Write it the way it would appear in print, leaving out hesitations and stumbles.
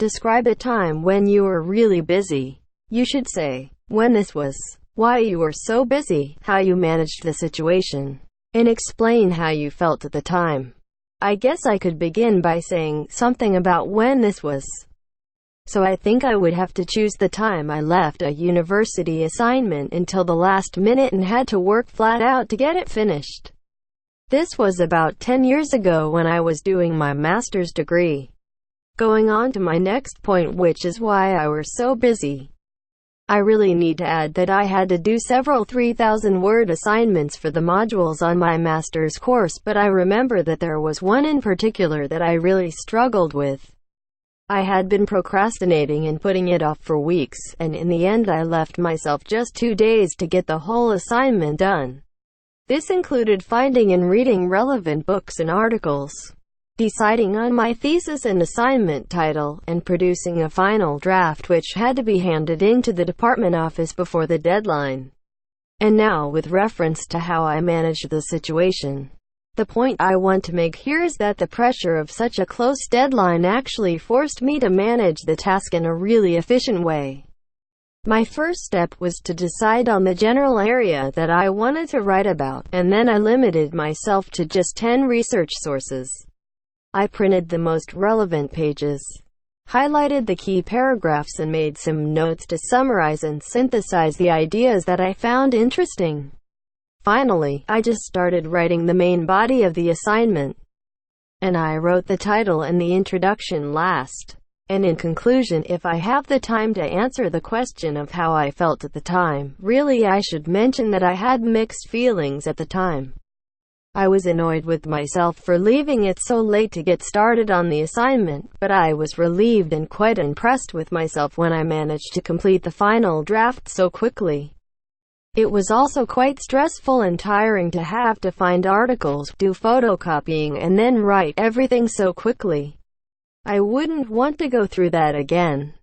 Describe a time when you were really busy. You should say when this was, why you were so busy, how you managed the situation, and explain how you felt at the time. I guess I could begin by saying something about when this was. So I think I would have to choose the time I left a university assignment until the last minute and had to work flat out to get it finished. This was about 10 years ago when I was doing my master's degree. Going on to my next point, which is why I was so busy. I really need to add that I had to do several 3,000-word assignments for the modules on my master's course, but I remember that there was one in particular that I really struggled with. I had been procrastinating and putting it off for weeks, and in the end I left myself just 2 days to get the whole assignment done. This included finding and reading relevant books and articles, deciding on my thesis and assignment title, and producing a final draft which had to be handed into the department office before the deadline. And now, with reference to how I managed the situation, the point I want to make here is that the pressure of such a close deadline actually forced me to manage the task in a really efficient way. My first step was to decide on the general area that I wanted to write about, and then I limited myself to just 10 research sources. I printed the most relevant pages, highlighted the key paragraphs, and made some notes to summarize and synthesize the ideas that I found interesting. Finally, I just started writing the main body of the assignment. And I wrote the title and the introduction last. And in conclusion, if I have the time to answer the question of how I felt at the time, really I should mention that I had mixed feelings at the time. I was annoyed with myself for leaving it so late to get started on the assignment, but I was relieved and quite impressed with myself when I managed to complete the final draft so quickly. It was also quite stressful and tiring to have to find articles, do photocopying, and then write everything so quickly. I wouldn't want to go through that again.